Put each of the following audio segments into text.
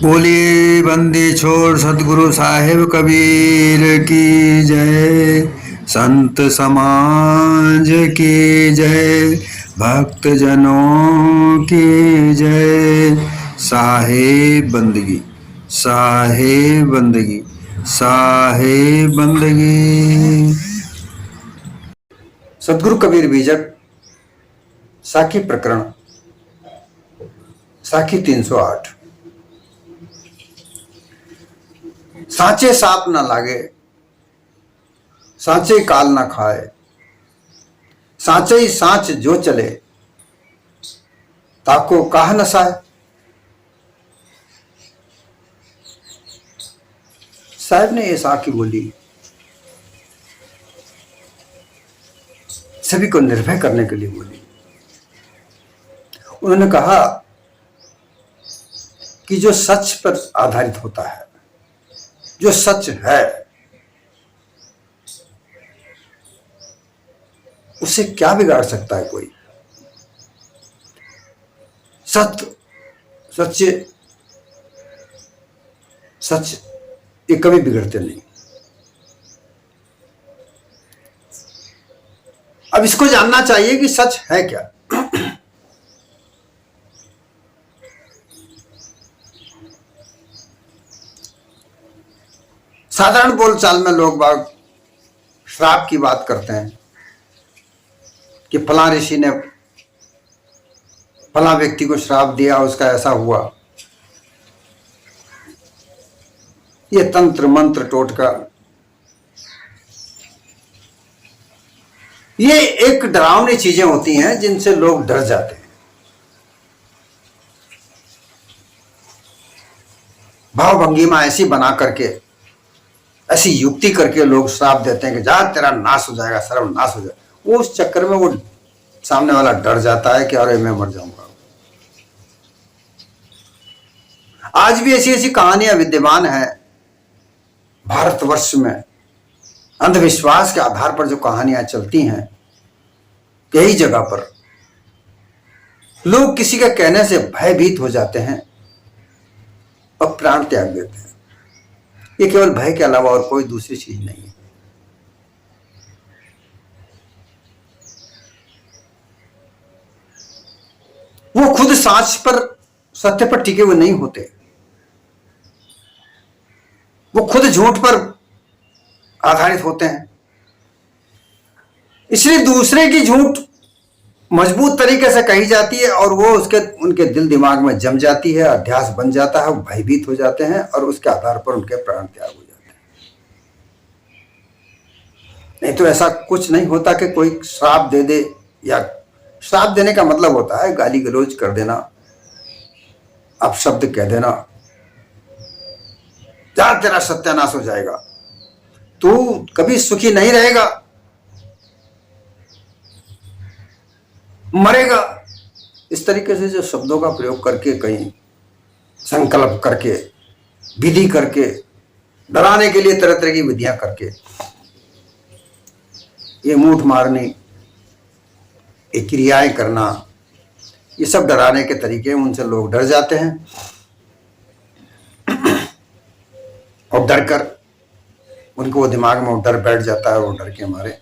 बोलिए बंदी छोड़ सतगुरु साहिब कबीर की जय। संत समाज की जय। भक्त जनों की जय। साहिब बंदगी, साहिब बंदगी, साहिब बंदगी। सतगुरु कबीर बीजक साखी प्रकरण साखी 308। सांचे साप न लागे, सांचे काल न खाए, सांचे ही सांच जो चले, ताको काह नसाए। साहब ने ये साखी बोली सभी को निर्भय करने के लिए बोली। उन्होंने कहा कि जो सच पर आधारित होता है, जो सच है, उसे क्या बिगाड़ सकता है कोई। सत्य, सच्चे, सच ये कभी बिगड़ते नहीं। अब इसको जानना चाहिए कि सच है क्या। साधारण बोलचाल में लोग बाग श्राप की बात करते हैं कि फला ऋषि ने फला व्यक्ति को श्राप दिया, उसका ऐसा हुआ। ये तंत्र मंत्र टोटका, ये एक डरावनी चीजें होती हैं जिनसे लोग डर जाते हैं। भाव भंगिमा ऐसी बना करके, ऐसी युक्ति करके लोग श्राप देते हैं कि जा तेरा नाश हो जाएगा, सर्वनाश हो जाएगा। वो उस चक्कर में वो सामने वाला डर जाता है कि अरे मैं मर जाऊंगा। आज भी ऐसी ऐसी कहानियां विद्यमान हैं भारतवर्ष में। अंधविश्वास के आधार पर जो कहानियां चलती हैं, कई जगह पर लोग किसी के कहने से भयभीत हो जाते हैं और प्राण त्याग देते हैं। ये केवल भय के अलावा और कोई दूसरी चीज नहीं है। वो खुद सांच पर, सत्य पर टिके हुए नहीं होते। वो खुद झूठ पर आधारित होते हैं। इसलिए दूसरे की झूठ मजबूत तरीके से कही जाती है और वो उनके दिल दिमाग में जम जाती है, अध्यास बन जाता है, वो भयभीत हो जाते हैं और उसके आधार पर उनके प्राण त्याग हो जाते हैं। नहीं तो ऐसा कुछ नहीं होता कि कोई श्राप दे दे, या श्राप देने का मतलब होता है गाली गलौज कर देना, अपशब्द कह देना, जा तेरा सत्यानाश हो जाएगा, तू कभी सुखी नहीं रहेगा, मरेगा। इस तरीके से जो शब्दों का प्रयोग करके, कहीं संकल्प करके, विधि करके, डराने के लिए तरह तरह की विधियां करके, ये मूठ मारनी, ये क्रियाएं करना, ये सब डराने के तरीके, उनसे लोग डर जाते हैं और डर कर उनको वो दिमाग में वो डर बैठ जाता है। वो डर के मारे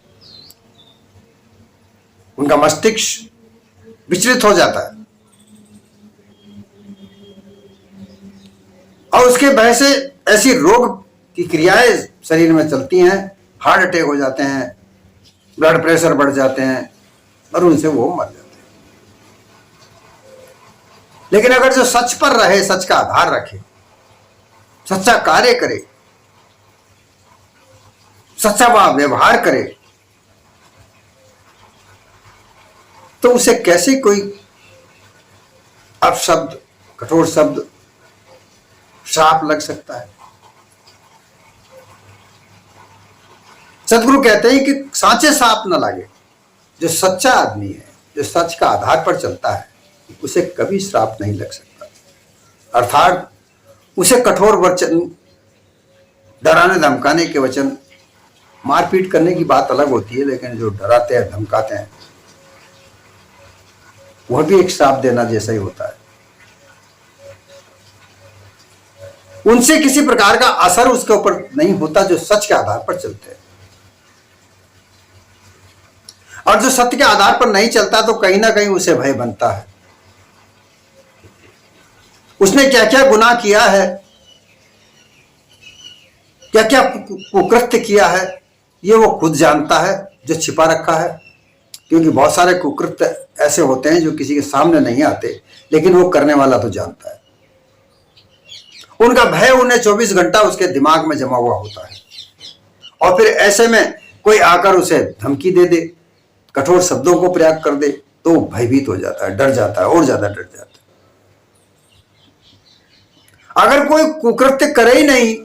उनका मस्तिष्क विचलित हो जाता है और उसके भय से ऐसी रोग की क्रियाएं शरीर में चलती हैं। हार्ट अटैक हो जाते हैं, ब्लड प्रेशर बढ़ जाते हैं और उनसे वो मर जाते हैं। लेकिन अगर जो सच पर रहे, सच का आधार रखे, सच्चा कार्य करे, सच्चा व्यवहार करे, तो उसे कैसे कोई अपशब्द, कठोर शब्द, श्राप लग सकता है। सदगुरु कहते हैं कि सांचे सांप न लागे। जो सच्चा आदमी है, जो सच का आधार पर चलता है, उसे कभी श्राप नहीं लग सकता। अर्थात उसे कठोर वचन, डराने धमकाने के वचन, मारपीट करने की बात अलग होती है, लेकिन जो डराते हैं, धमकाते हैं, वह भी एक श्राप देना जैसा ही होता है। उनसे किसी प्रकार का असर उसके ऊपर नहीं होता जो सच के आधार पर चलते हैं। और जो सत्य के आधार पर नहीं चलता तो कहीं ना कहीं उसे भय बनता है। उसने क्या क्या गुनाह किया है, क्या क्या कुकृत्य किया है, ये वो खुद जानता है जो छिपा रखा है। क्योंकि बहुत सारे कुकृत्य ऐसे होते हैं जो किसी के सामने नहीं आते, लेकिन वो करने वाला तो जानता है। उनका भय उन्हें 24 घंटा उसके दिमाग में जमा हुआ होता है। और फिर ऐसे में कोई आकर उसे धमकी दे दे, कठोर शब्दों को प्रयोग कर दे, तो भयभीत हो जाता है, डर जाता है, और ज्यादा डर जाता है। अगर कोई कुकृत्य करे ही नहीं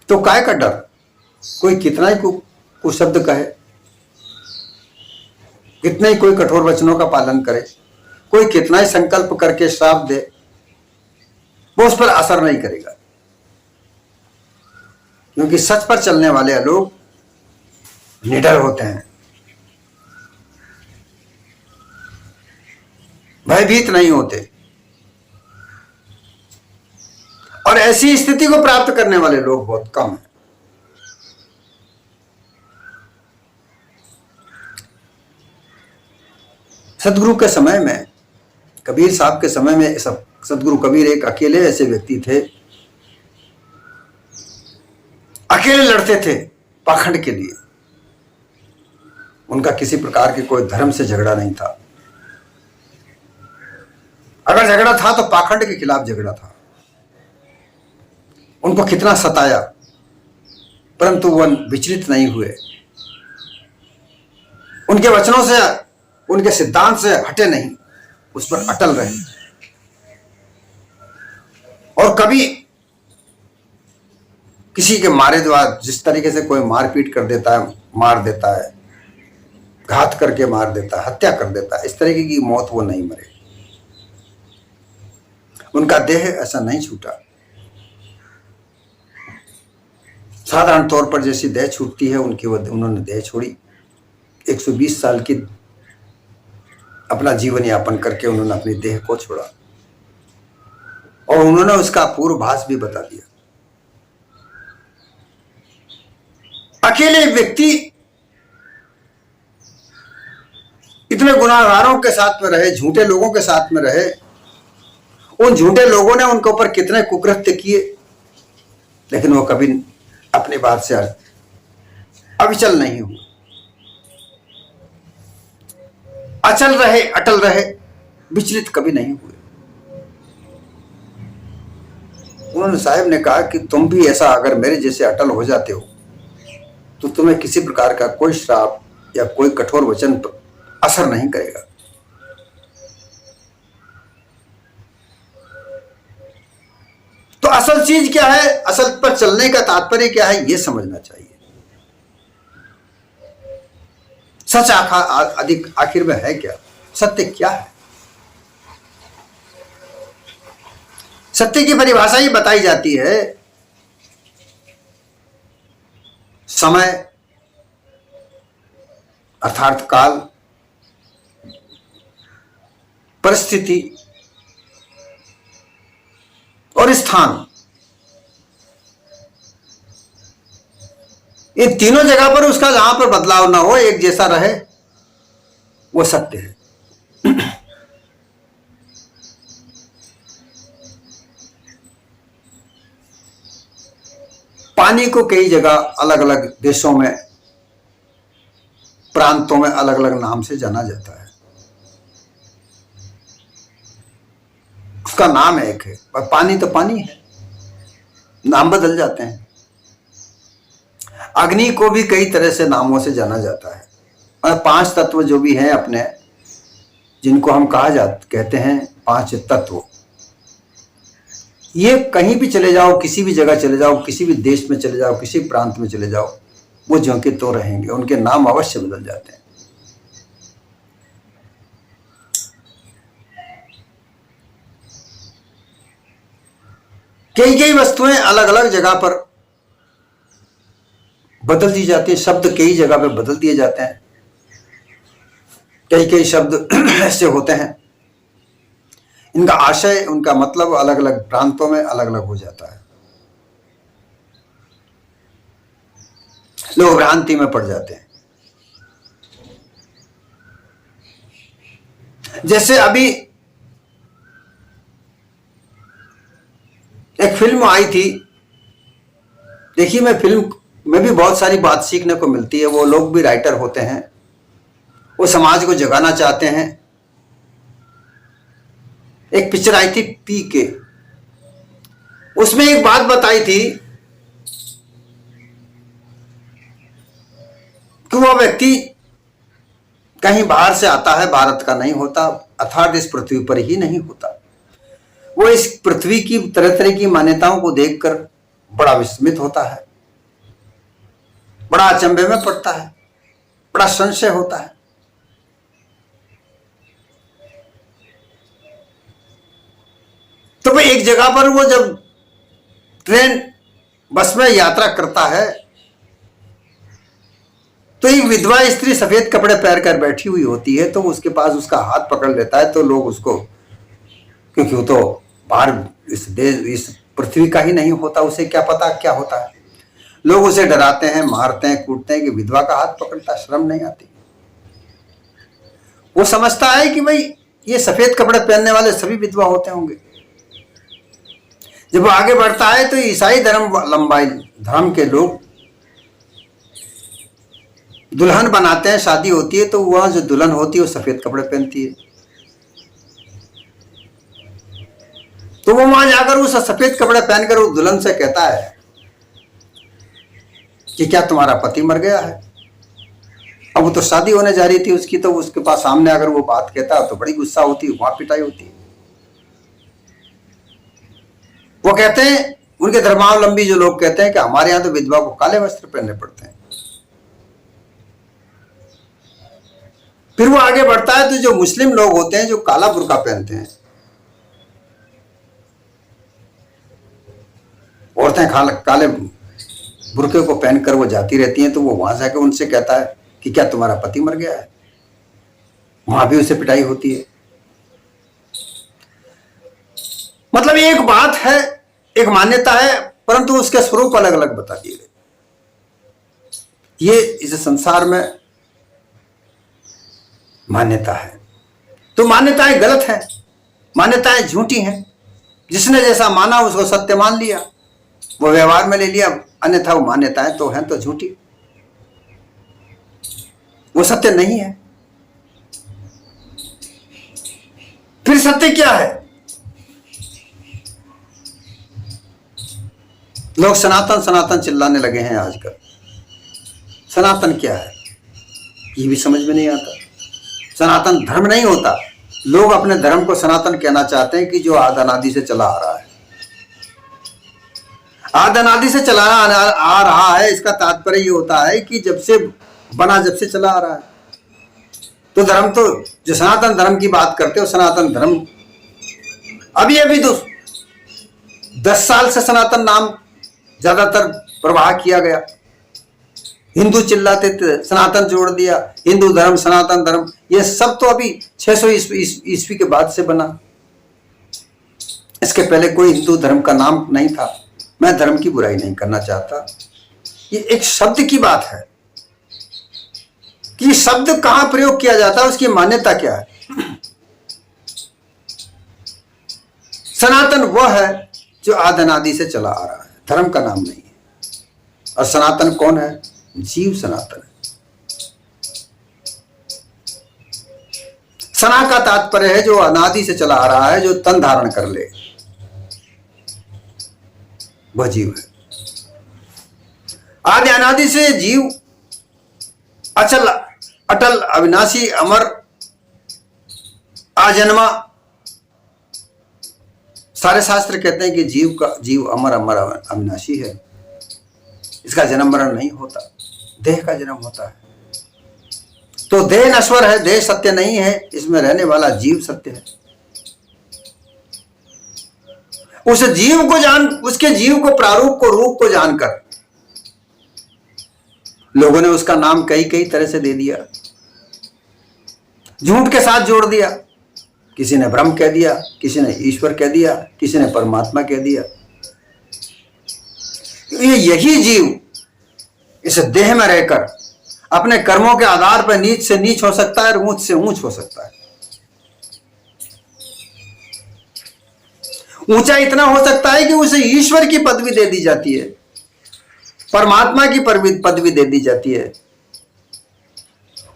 तो काय का डर? कोई कितना ही कुशब्द कहे, कितने ही कोई कठोर वचनों का पालन करे, कोई कितना ही संकल्प करके श्राप दे, वो उस पर असर नहीं करेगा। क्योंकि सच पर चलने वाले लोग निडर होते हैं, भयभीत नहीं होते। और ऐसी स्थिति को प्राप्त करने वाले लोग बहुत कम हैं। सदगुरु के समय में, कबीर साहब के समय में, सदगुरु कबीर एक अकेले ऐसे व्यक्ति थे, अकेले लड़ते थे पाखंड के लिए। उनका किसी प्रकार के कोई धर्म से झगड़ा नहीं था। अगर झगड़ा था तो पाखंड के खिलाफ झगड़ा था। उनको कितना सताया, परंतु वह विचलित नहीं हुए। उनके वचनों से, उनके सिद्धांत से हटे नहीं, उस पर अटल रहे। और कभी किसी के मारे द्वारा, जिस तरीके से कोई मारपीट कर देता है, मार देता है, घात करके मार देता है, हत्या कर देता है, इस तरीके की मौत वो नहीं मरे। उनका देह ऐसा नहीं छूटा। साधारण तौर पर जैसी देह छूटती है उनकी, उन्होंने देह छोड़ी। 120 साल की अपना जीवन यापन करके उन्होंने अपनी देह को छोड़ा। और उन्होंने उसका पूर्वाभास भी बता दिया। अकेले व्यक्ति इतने गुनाहगारों के साथ में रहे, झूठे लोगों के साथ में रहे। उन झूठे लोगों ने उनके ऊपर कितने कुकृत्य किए, लेकिन वो कभी अपनी बात से अविचल नहीं हुए। अचल रहे, अटल रहे, विचलित कभी नहीं हुए। उन्होंने साहब ने कहा कि तुम भी ऐसा अगर मेरे जैसे अटल हो जाते हो तो तुम्हें किसी प्रकार का कोई श्राप या कोई कठोर वचन असर नहीं करेगा। तो असल चीज क्या है, असल पर चलने का तात्पर्य क्या है, यह समझना चाहिए। सच आखिर में है क्या? सत्य क्या है? सत्य की परिभाषा ही बताई जाती है। समय अर्थात काल, परिस्थिति और स्थान, इन तीनों जगह पर उसका जहां पर बदलाव ना हो, एक जैसा रहे, वो सत्य है। पानी को कई जगह अलग अलग देशों में, प्रांतों में अलग अलग नाम से जाना जाता है। उसका नाम एक है, पर पानी तो पानी है, नाम बदल जाते हैं। अग्नि को भी कई तरह से नामों से जाना जाता है। और 5 तत्व जो भी हैं अपने, जिनको हम कहते हैं 5 तत्व, ये कहीं भी चले जाओ, किसी भी जगह चले जाओ, किसी भी देश में चले जाओ, किसी प्रांत में चले जाओ, वो ज्यों के तो रहेंगे। उनके नाम अवश्य बदल जाते हैं। कई कई वस्तुएं अलग अलग जगह पर बदल दी जाती है। शब्द कई जगह पे बदल दिए जाते हैं। कई कई शब्द ऐसे होते हैं, इनका आशय, उनका मतलब अलग अलग प्रांतों में अलग अलग हो जाता है। लोग भ्रांति में पड़ जाते हैं। जैसे अभी एक फिल्म आई थी, देखिए, मैं फिल्म में भी बहुत सारी बात सीखने को मिलती है। वो लोग भी राइटर होते हैं, वो समाज को जगाना चाहते हैं। एक पिक्चर आई थी पीके, उसमें एक बात बताई थी कि वह व्यक्ति कहीं बाहर से आता है, भारत का नहीं होता, अर्थात इस पृथ्वी पर ही नहीं होता। वो इस पृथ्वी की तरह तरह की मान्यताओं को देखकर बड़ा विस्मित होता है, बड़ा अचंभे में पड़ता है, बड़ा संशय होता है। तो भाई एक जगह पर वो जब ट्रेन बस में यात्रा करता है तो एक विधवा स्त्री सफेद कपड़े पहन कर बैठी हुई होती है, तो उसके पास उसका हाथ पकड़ लेता है। तो लोग उसको, क्योंकि वो तो बाहर इस देश, इस पृथ्वी का ही नहीं होता, उसे क्या पता क्या होता है, लोग उसे डराते हैं, मारते हैं, कूटते हैं कि विधवा का हाथ पकड़ता, शर्म नहीं आती। वो समझता है कि भाई ये सफेद कपड़े पहनने वाले सभी विधवा होते होंगे। जब वो आगे बढ़ता है तो ईसाई धर्म के लोग दुल्हन बनाते हैं, शादी होती है, तो वहां जो दुल्हन होती है वो सफेद कपड़े पहनती है। तो वो वहां जाकर उस सफेद कपड़े पहनकर उस दुल्हन से कहता है कि क्या तुम्हारा पति मर गया है। अब वो तो शादी होने जा रही थी उसकी, तो उसके पास सामने अगर वो बात कहता है तो बड़ी गुस्सा होती है, वहां पिटाई होती है। वो कहते हैं, उनके धर्मावलंबी जो लोग कहते हैं कि हमारे यहां तो विधवा को काले वस्त्र पहनने पड़ते हैं। फिर वो आगे बढ़ता है तो जो मुस्लिम लोग होते हैं जो काला बुर्का पहनते हैं, औरतें काले बुर्के को पहनकर वो जाती रहती हैं, तो वो वहां जाकर उनसे कहता है कि क्या तुम्हारा पति मर गया है। वहां भी उसे पिटाई होती है। मतलब एक बात है, एक मान्यता है, परंतु उसके स्वरूप अलग अलग बता दिए गए। ये इस संसार में मान्यता है। तो मान्यताएं गलत हैं, मान्यताएं झूठी हैं। जिसने जैसा माना उसको सत्य मान लिया, वो व्यवहार में ले लिया, अन्यथा वो मान्यताएं तो हैं तो झूठी, वो सत्य नहीं है। फिर सत्य क्या है? लोग सनातन सनातन चिल्लाने लगे हैं आजकल। सनातन क्या है ये भी समझ में नहीं आता। सनातन धर्म नहीं होता। लोग अपने धर्म को सनातन कहना चाहते हैं कि जो आद अनादि से चला आ रहा है। आद अनादि से चला आ रहा है, इसका तात्पर्य ये होता है कि जब से बना, जब से चला आ रहा है। तो धर्म तो जो सनातन धर्म की बात करते हो, सनातन धर्म अभी तो 10 साल से सनातन नाम ज्यादातर प्रवाह किया गया। हिंदू चिल्लाते थे, सनातन जोड़ दिया, हिंदू धर्म, सनातन धर्म, ये सब तो अभी 600 ईस्वी के बाद से बना। इसके पहले कोई हिंदू धर्म का नाम नहीं था। मैं धर्म की बुराई नहीं करना चाहता, ये एक शब्द की बात है कि शब्द कहां प्रयोग किया जाता है, उसकी मान्यता क्या है। सनातन वह है जो आद अनादि से चला आ रहा है, धर्म का नाम नहीं है। और सनातन कौन है? जीव सनातन है। सना का तात्पर्य है जो अनादि से चला आ रहा है, जो तन धारण कर ले, वह जीव है। आदि अनादि से जीव अचल, अटल, अविनाशी, अमर, आजन्मा। सारे शास्त्र कहते हैं कि जीव अमर अमर अविनाशी है। इसका जन्म मरण नहीं होता, देह का जन्म होता है। तो देह नश्वर है, देह सत्य नहीं है, इसमें रहने वाला जीव सत्य है। उस जीव को उसके जीव को, प्रारूप को, रूप को जानकर लोगों ने उसका नाम कई कई तरह से दे दिया, झूठ के साथ जोड़ दिया। किसी ने ब्रह्म कह दिया, किसी ने ईश्वर कह दिया, किसी ने परमात्मा कह दिया। ये यही जीव इस देह में रहकर अपने कर्मों के आधार पर नीच से नीच हो सकता है और ऊंच से ऊंच हो सकता है। ऊंचा इतना हो सकता है कि उसे ईश्वर की पदवी दे दी जाती है, परमात्मा की पदवी दे दी जाती है।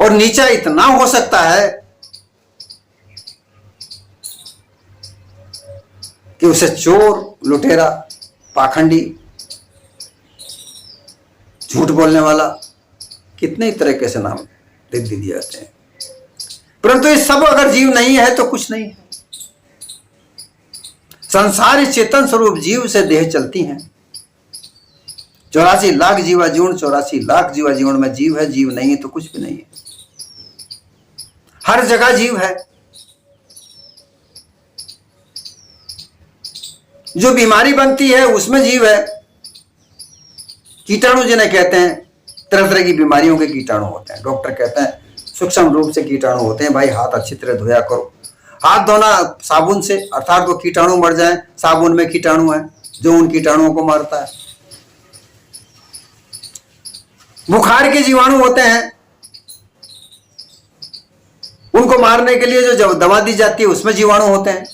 और नीचा इतना हो सकता है कि उसे चोर, लुटेरा, पाखंडी, झूठ बोलने वाला, कितने तरीके से नाम दे दिए जाते हैं। परंतु ये सब अगर जीव नहीं है तो कुछ नहीं है। संसार चेतन स्वरूप जीव से देह चलती हैं। 84 लाख जीवा जीवन, 84 लाख जीवा जीवन में जीव है। जीव नहीं है तो कुछ भी नहीं है। हर जगह जीव है। जो बीमारी बनती है उसमें जीव है। कीटाणु जिन्हें कहते हैं, तरह तरह की बीमारियों के कीटाणु होते हैं। डॉक्टर कहते हैं सूक्ष्म रूप से कीटाणु होते हैं, भाई हाथ अच्छी तरह धोया करो। हाथ धोना साबुन से, अर्थात वो कीटाणु मर जाए। साबुन में कीटाणु है जो उन कीटाणुओं को मारता है। बुखार के जीवाणु होते हैं, उनको मारने के लिए जो दवा दी जाती है उसमें जीवाणु होते हैं।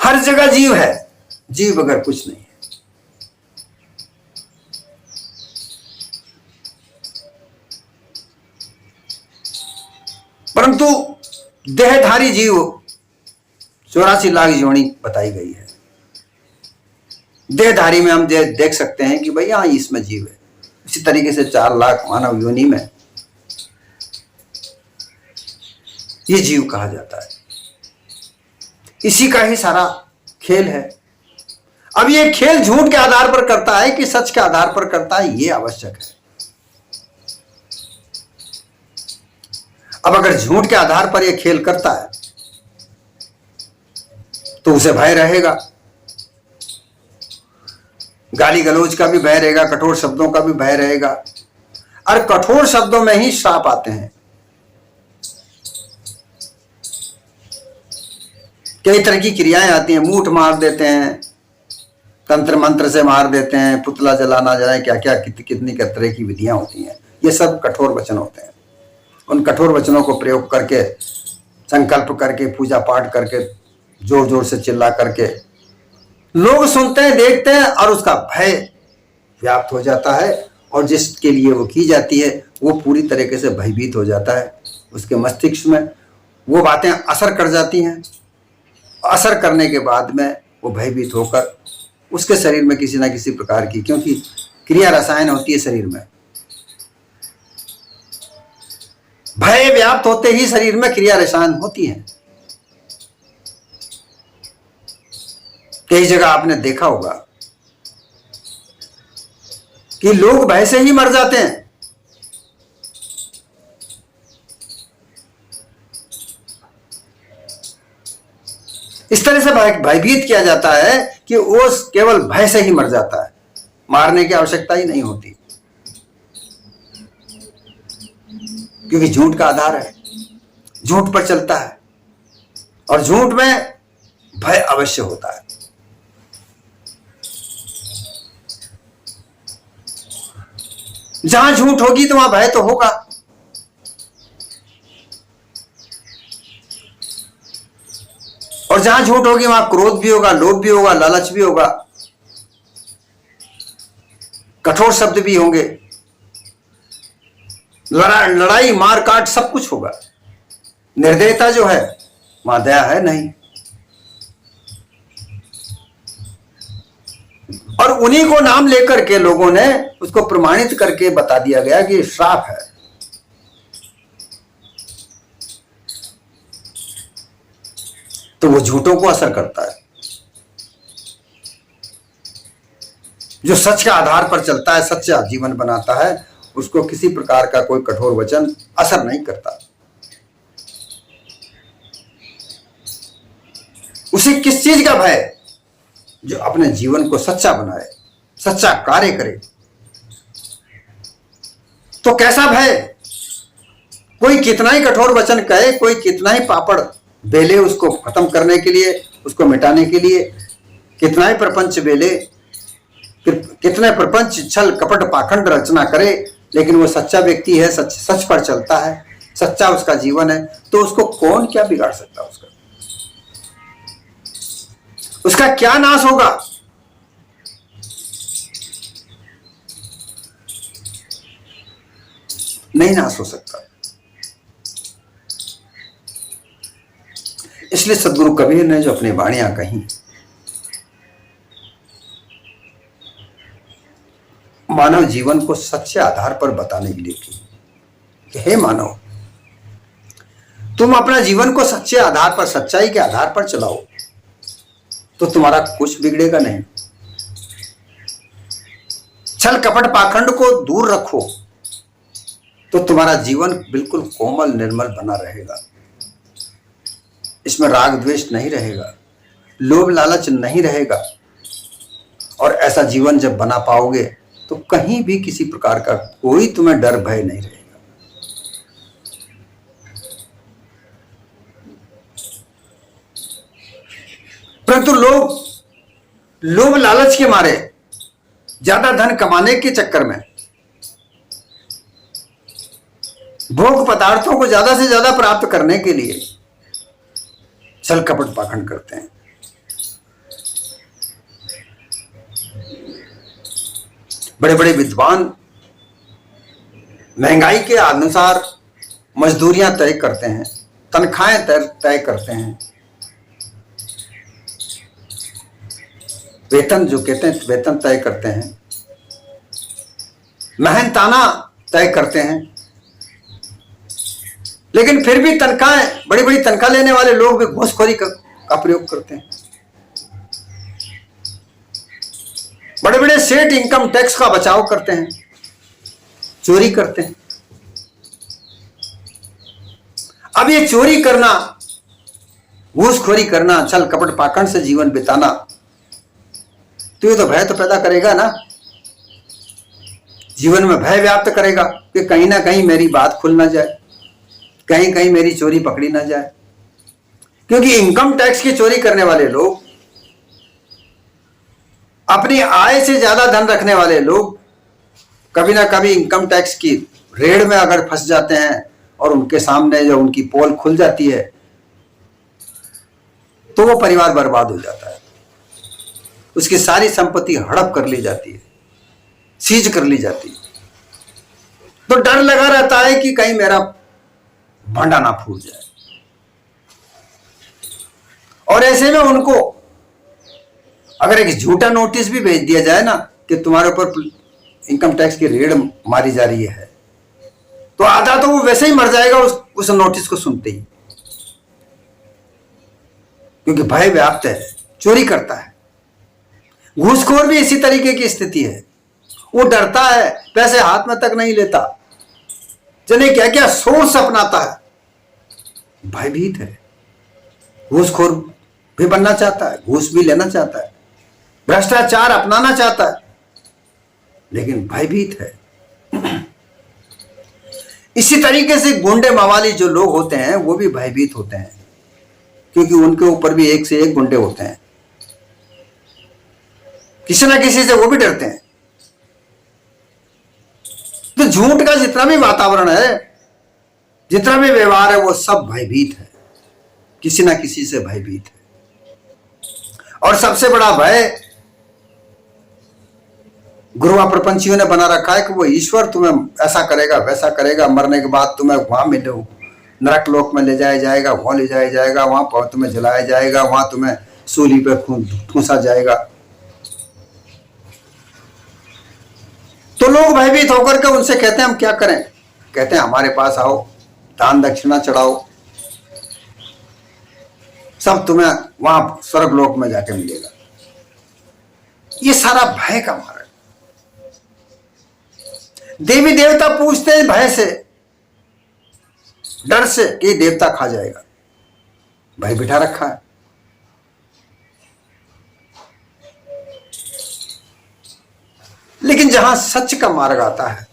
हर जगह जीव है। जीव अगर कुछ नहीं है। परंतु देहधारी जीव 84 लाख योनि बताई गई है। देहधारी में हम देख सकते हैं कि भाई हाँ इसमें जीव है। इसी तरीके से 4 लाख मानव योनि में ये जीव कहा जाता है। इसी का ही सारा खेल है। अब ये खेल झूठ के आधार पर करता है कि सच के आधार पर करता है, ये आवश्यक है। अब अगर झूठ के आधार पर यह खेल करता है तो उसे भय रहेगा। गाली गलौज का भी भय रहेगा, कठोर शब्दों का भी भय रहेगा। और कठोर शब्दों में ही श्राप आते हैं। कई तरह की क्रियाएं आती हैं। मूठ मार देते हैं, तंत्र मंत्र से मार देते हैं, पुतला जलाना जाए, क्या क्या कितनी तरह की विधियां होती हैं। ये सब कठोर वचन होते हैं। उन कठोर वचनों को प्रयोग करके, संकल्प करके, पूजा पाठ करके, जोर जोर से चिल्ला करके लोग सुनते हैं, देखते हैं और उसका भय व्याप्त हो जाता है। और जिसके लिए वो की जाती है वो पूरी तरीके से भयभीत हो जाता है। उसके मस्तिष्क में वो बातें असर कर जाती हैं। असर करने के बाद में वो भयभीत होकर उसके शरीर में किसी ना किसी प्रकार की, क्योंकि क्रिया रसायन होती है शरीर में, भय व्याप्त होते ही शरीर में क्रिया रसायन होती है। कई जगह आपने देखा होगा कि लोग भय से ही मर जाते हैं। इस तरह से भयभीत किया जाता है कि वो केवल भय से ही मर जाता है। मारने की आवश्यकता ही नहीं होती, क्योंकि झूठ का आधार है, झूठ पर चलता है और झूठ में भय अवश्य होता है। जहां झूठ होगी तो वहां भय तो होगा। और जहां झूठ होगी वहां क्रोध भी होगा, लोभ भी होगा, लालच भी होगा, कठोर शब्द भी होंगे, लड़ाई मार काट सब कुछ होगा। निर्दयता जो है वहां दया है नहीं। और उन्हीं को नाम लेकर के लोगों ने उसको प्रमाणित करके बता दिया गया कि श्राप है। तो वो झूठों को असर करता है। जो सच का आधार पर चलता है, सच्चा जीवन बनाता है, उसको किसी प्रकार का कोई कठोर वचन असर नहीं करता। उसे किस चीज का भय? जो अपने जीवन को सच्चा बनाए, सच्चा कार्य करे। तो कैसा भय? कोई कितना ही कठोर वचन कहे, कोई कितना ही पापड़ बेले उसको खत्म करने के लिए, उसको मिटाने के लिए, कितना ही प्रपंच बेले, कितने प्रपंच छल कपट पाखंड रचना करे, लेकिन वो सच्चा व्यक्ति है, सच पर चलता है, सच्चा उसका जीवन है, तो उसको कौन क्या बिगाड़ सकता? उसका क्या नाश होगा? नहीं नाश हो सकता। इसलिए सदगुरु कबीर ने जो अपनी वाणियां कही, मानव जीवन को सच्चे आधार पर बताने के लिए की कि हे मानव, तुम अपना जीवन को सच्चे आधार पर, सच्चाई के आधार पर चलाओ तो तुम्हारा कुछ बिगड़ेगा नहीं। छल कपट पाखंड को दूर रखो तो तुम्हारा जीवन बिल्कुल कोमल निर्मल बना रहेगा। इसमें राग द्वेष नहीं रहेगा, लोभ लालच नहीं रहेगा, और ऐसा जीवन जब बना पाओगे तो कहीं भी किसी प्रकार का कोई तुम्हें डर भय नहीं रहेगा। परंतु लोग लोभ लालच के मारे, ज्यादा धन कमाने के चक्कर में, भोग पदार्थों को ज्यादा से ज्यादा प्राप्त करने के लिए छल कपट पाखंड करते हैं। बड़े बड़े विद्वान महंगाई के अनुसार मजदूरियां तय करते हैं, तनख्वाहें तय करते हैं, वेतन जो कहते हैं वेतन तय करते हैं, मेहनताना तय करते हैं, लेकिन फिर भी तनख्वाहें, बड़ी बड़ी तनख्वाह लेने वाले लोग भी घूसखोरी का प्रयोग करते हैं। बड़े बड़े सेठ इनकम टैक्स का बचाव करते हैं, चोरी करते हैं। अब ये चोरी करना, घूसखोरी करना, छल कपट पाखंड से जीवन बिताना, तो ये तो भय तो पैदा करेगा ना, जीवन में भय व्याप्त करेगा कि कहीं ना कहीं मेरी बात खुल ना जाए, कहीं कहीं मेरी चोरी पकड़ी ना जाए। क्योंकि इनकम टैक्स की चोरी करने वाले लोग, अपनी आय से ज्यादा धन रखने वाले लोग कभी ना कभी इनकम टैक्स की रेड में अगर फंस जाते हैं और उनके सामने जो उनकी पोल खुल जाती है तो वो परिवार बर्बाद हो जाता है, उसकी सारी संपत्ति हड़प कर ली जाती है, सीज कर ली जाती है। तो डर लगा रहता है कि कहीं मेरा भंडा ना फूट जाए, और ऐसे में उनको अगर एक झूठा नोटिस भी भेज दिया जाए ना कि तुम्हारे ऊपर इनकम टैक्स की रेड मारी जा रही है, तो आधा तो वो वैसे ही मर जाएगा उस नोटिस को सुनते ही, क्योंकि भय व्याप्त है, चोरी करता है। घूसखोर भी इसी तरीके की स्थिति है, वो डरता है, पैसे हाथ में तक नहीं लेता, जने क्या क्या सोर्स अपनाता है, भयभीत है। घूसखोर भी बनना चाहता है, घूस भी लेना चाहता है, भ्रष्टाचार अपनाना चाहता है, लेकिन भयभीत है। इसी तरीके से गुंडे मवाली जो लोग होते हैं वो भी भयभीत होते हैं, क्योंकि उनके ऊपर भी एक से एक गुंडे होते हैं, किसी ना किसी से वो भी डरते हैं। तो झूठ का जितना भी वातावरण है, जितना भी व्यवहार है, वो सब भयभीत है, किसी ना किसी से भयभीत है। और सबसे बड़ा भय गुरुआ प्रपंचियों ने बना रखा है कि वो ईश्वर तुम्हें ऐसा करेगा वैसा करेगा, मरने के बाद तुम्हें वहां मिले नरक लोक में ले जाया जाएगा, वहां ले जाया जाएगा, वहां तुम्हें जलाया जाएगा, वहां तुम्हें सूली पे ठूंसा जाएगा। तो लोग भयभीत होकर के उनसे कहते हैं हम क्या करें? कहते हैं हमारे पास आओ, दान दक्षिणा चढ़ाओ, सब तुम्हें वहां स्वर्ग लोक में जाके मिलेगा। ये सारा भय का मार्ग। देवी देवता पूछते हैं भय से, डर से कि देवता खा जाएगा, भय बिठा रखा है। लेकिन जहां सच का मार्ग आता है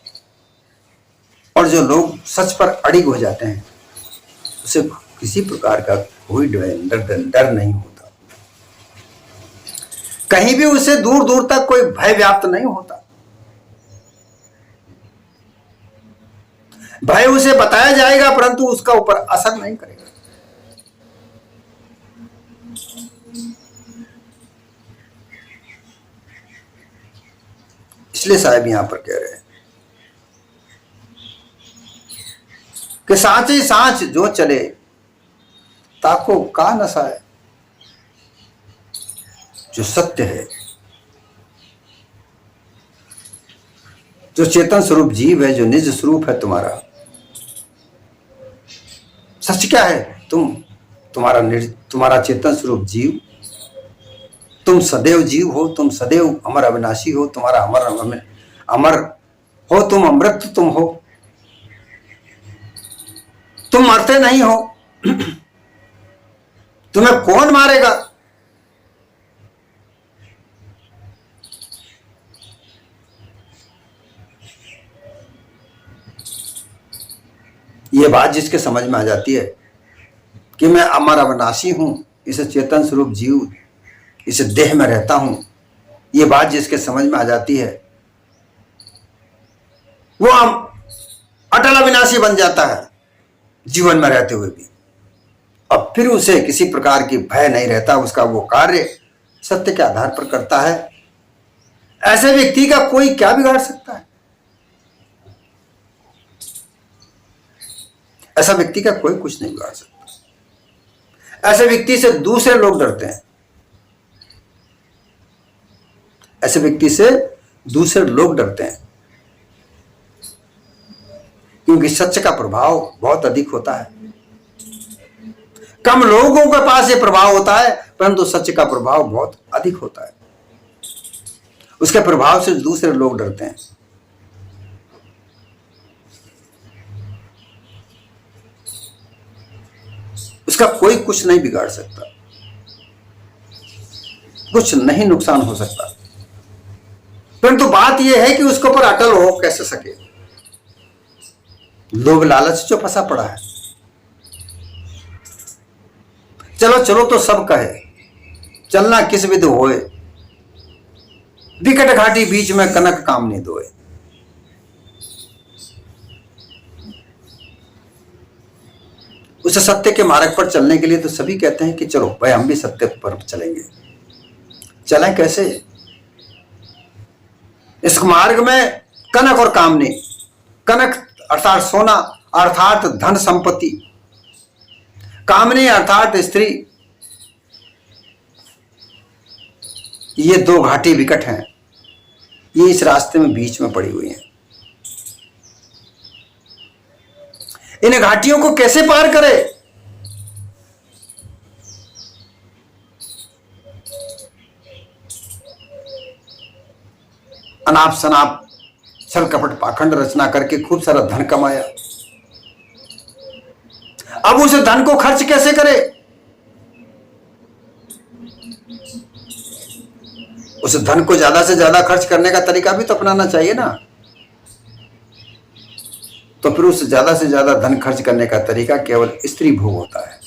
और जो लोग सच पर अड़िग हो जाते हैं उसे किसी प्रकार का कोई डर नहीं होता, कहीं भी उसे दूर दूर तक कोई भय व्याप्त नहीं होता। भय उसे बताया जाएगा परंतु उसका ऊपर असर नहीं करेगा। इसलिए साहब यहां पर कह रहे हैं कि सांच ही सांच जो चले ताको का नशा है। जो सत्य है, जो चेतन स्वरूप जीव है, जो निज स्वरूप है तुम्हारा, सच क्या है? तुम्हारा चेतन स्वरूप जीव, तुम सदैव जीव हो, तुम सदैव अमर अविनाशी हो, तुम्हारा अमर हो, तुम अमृत तुम हो, तुम मरते नहीं हो। तुम्हें कौन मारेगा? ये बात जिसके समझ में आ जाती है कि मैं अमर अविनाशी हूं, इस चेतन स्वरूप जीव इस देह में रहता हूं, ये बात जिसके समझ में आ जाती है वो अटल अविनाशी बन जाता है जीवन में रहते हुए भी। अब फिर उसे किसी प्रकार की भय नहीं रहता, उसका वो कार्य सत्य के आधार पर करता है। ऐसे व्यक्ति का कोई क्या बिगाड़ सकता है? ऐसा व्यक्ति का कोई कुछ नहीं बिगाड़ सकता। ऐसे व्यक्ति से दूसरे लोग डरते हैं, ऐसे व्यक्ति से दूसरे लोग डरते हैं, क्योंकि सत्य का प्रभाव बहुत अधिक होता है। कम लोगों के पास ये प्रभाव होता है परंतु सत्य का प्रभाव बहुत अधिक होता है। उसके प्रभाव से दूसरे लोग डरते हैं। उसका कोई कुछ नहीं बिगाड़ सकता, कुछ नहीं नुकसान हो सकता, परंतु बात यह है कि उसके ऊपर अटल हो कैसे सके। लोभ लालच जो फंसा पड़ा है। चलो चलो तो सब कहे, चलना किस विध होए, विकट घाटी बीच में कनक कामनी दोए। उस सत्य के मार्ग पर चलने के लिए तो सभी कहते हैं कि चलो भाई हम भी सत्य पर चलेंगे। चलें कैसे? इस मार्ग में कनक और कामनी, कनक अर्थात सोना अर्थात धन संपत्ति, कामनी अर्थात स्त्री, ये दो घाटी विकट हैं, ये इस रास्ते में बीच में पड़ी हुई हैं। इन घाटियों को कैसे पार करे? अनाप शनाप छल कपट पाखंड रचना करके खूब सारा धन कमाया। अब उस धन को खर्च कैसे करे? उस धन को ज्यादा से ज्यादा खर्च करने का तरीका भी तो अपनाना चाहिए ना। तो फिर उस ज्यादा से ज्यादा धन खर्च करने का तरीका केवल स्त्री भोग होता है।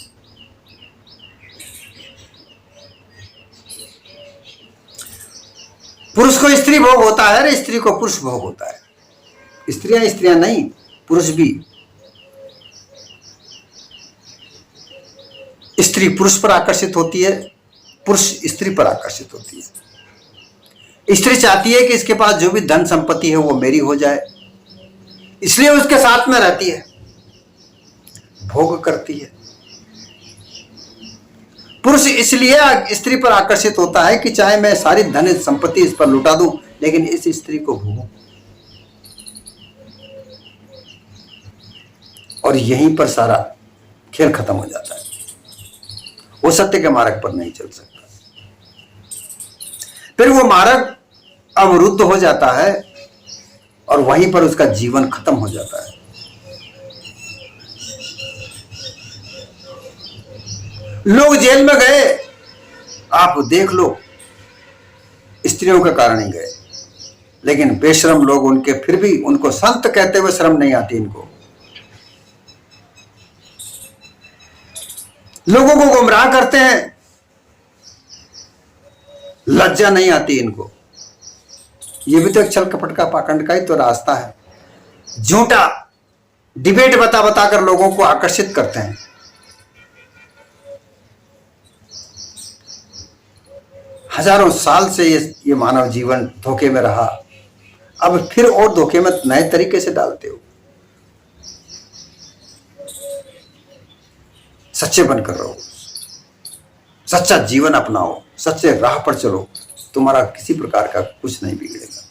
पुरुष को स्त्री भोग होता है और स्त्री को पुरुष भोग होता है। स्त्रियां नहीं, पुरुष भी। स्त्री पुरुष पर आकर्षित होती है, पुरुष स्त्री पर आकर्षित होती है। स्त्री चाहती है कि इसके पास जो भी धन संपत्ति है वो मेरी हो जाए, इसलिए उसके साथ में रहती है, भोग करती है। पुरुष इसलिए स्त्री पर आकर्षित होता है कि चाहे मैं सारी धन संपत्ति इस पर लुटा दूं लेकिन इस स्त्री को भोगूं। और यहीं पर सारा खेल खत्म हो जाता है। वो सत्य के मार्ग पर नहीं चल सकता, फिर वो मार्ग अवरुद्ध हो जाता है और वहीं पर उसका जीवन खत्म हो जाता है। लोग जेल में गए, आप देख लो, स्त्रियों के कारण ही गए। लेकिन बेशरम लोग उनके फिर भी उनको संत कहते हुए शर्म नहीं आती इनको। लोगों को गुमराह करते हैं, लज्जा नहीं आती इनको। ये भी तो एक छल कपट का पाखंड का ही तो रास्ता है। झूठा डिबेट बता बताकर लोगों को आकर्षित करते हैं। हजारों साल से ये मानव जीवन धोखे में रहा, अब फिर और धोखे में नए तरीके से डालते हो। सच्चे बनकर रहो, सच्चा जीवन अपनाओ, सच्चे राह पर चलो, तुम्हारा किसी प्रकार का कुछ नहीं बिगड़ेगा।